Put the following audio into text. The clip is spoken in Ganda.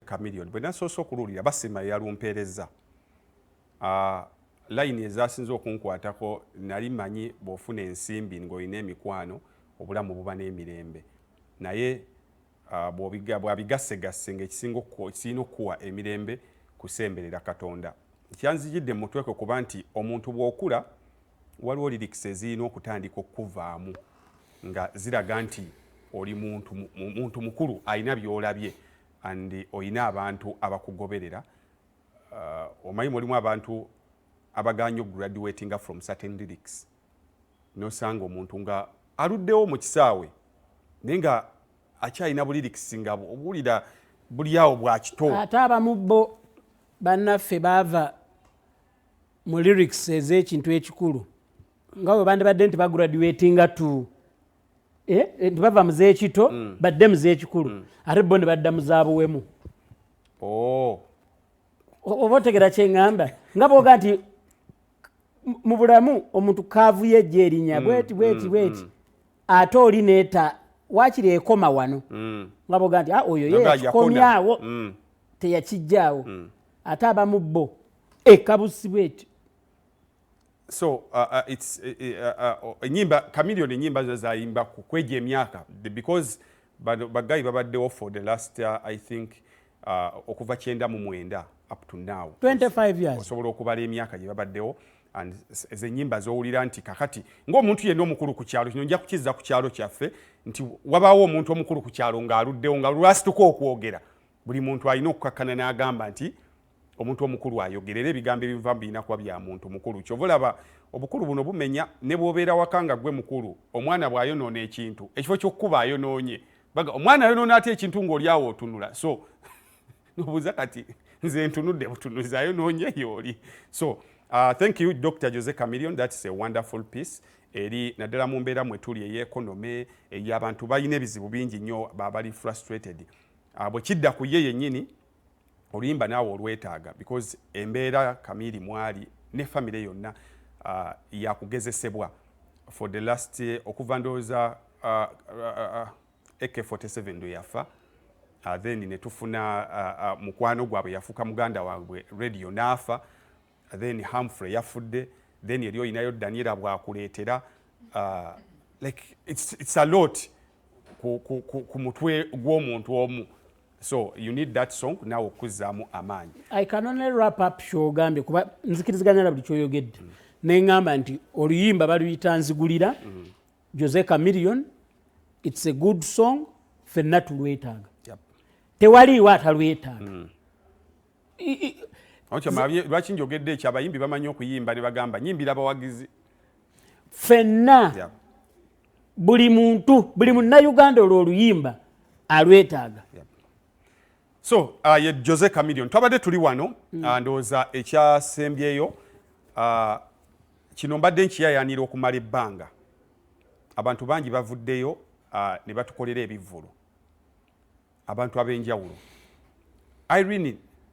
Chameleone bwe nasoose okululira basima yalumpeereza layini ezasinze okunkwatako nali manyi bw'ofuna ensimbi ng'olina emikwano obulamu buba n'emirembe naye bw'abigasegasse ng'ekisinga okukuwa emirembe kusemberera Katonda kyanzijidde mu mutwe kwe kuba nti omuntu bw'okula waliwo lyrics ezirina okutandika okuvaamu nga ziraga nti oli muntu mukulu alina by'olabye and olina abantu abakugoberera omanyi mulimu abantu abaganya graduating from certain lyrics nosanga omuntu nga aluddewo mu kisaawe naye nga akyalina bu lyrics nga obuwulira buli awo bwa kito ate abamu bo bannaffe baava mu lyrics ez'ekintu ekikulu nga bwe bandibadde nti bagraduatinga tu ntibava mu z'ekito badde mu z'ekikulu ate bo ne badda mu zaabuwemu oba otegera kyeŋŋamba nga bwoga nti mu bulamu omuntu kaavuye ejja erinnya bweti ate oli neeta waakiri ekoma wano nga bwoga nti oyo ye yakikomyawo teyakijjaawo ate abamu bo ekabusi bweti so it's enyimba Chameleone enyimba zayimba kweja emyaka because bagayi babaddewo for the last I think okuva 99 up to now 25 years osobola okubala emyaka gye babaddewo and ezenyimba zowulira nti kakati ng'omuntu yenna omukulu ku kyalo kino nja kukizza ku kyalo kyaffe nti wabaawo omuntu omukulu ku kyalo ng'aluddewo nga lwasituka okwogera buli muntu alina okukakkana n'agamba nti omuntu omukulu ayogerera ebigambo ebiva birina kuba bya muntu mukulu kyova olaba obukulu buno bumenya ne bw'obeera waka nga gwe mukulu omwana bw'ayonoona ekintu ekifo ky'okkuba ayonoonye omwana ayonoona ate ekintu ng'oli awo otunula so nobuuza kati nze ntunudde butunuzi ayonoonye y'oli so thank you Dr. Jose Chameleone, that's a wonderful piece eri naddala mu mbeera mwe tuli ey'economy ey'abantu balina ebizibu bingi nnyo bali frustrated bwe kidda ku ye yennyini oluyimba naawe olwetaaga because embeera Chameleone mwali ne family yonna yakugezesebwa for the last okuva ndowooza AK47 ndo yafa then ne tufuna mukwano gwabwe yafuuka muganda waabwe radio n'afa then Humphrey yafudde then eri oyinayo Daniela bwakuleetera like it's a lot ku mutwe gw'omuntu omu so you need that song nawe okuzzaamu amaanyi. I can only wrap up show gambye kuba nzikiriziganya na buli kyoyogedde neŋŋamba nti oluyimba baluyita nzigulira Jose Chameleone, it's a good song ffenna tulwetaaga tewaliiwo atalwetaaga lwaki njogedde ekyo abayimbi bamanyi okuyimba ne bagamba nyimbira abawagizi ffenna buli muntu buli munnayuganda olwo oluyimba alwetaaga so ye Jose Chameleone twabadde tuli wano ndowooza ekyasembyeyo kino mbadde nkiyayaanira okumala ebbanga abantu bangi bavuddeyo ne batukolera ebivvulu abantu ab'enjawulo Irene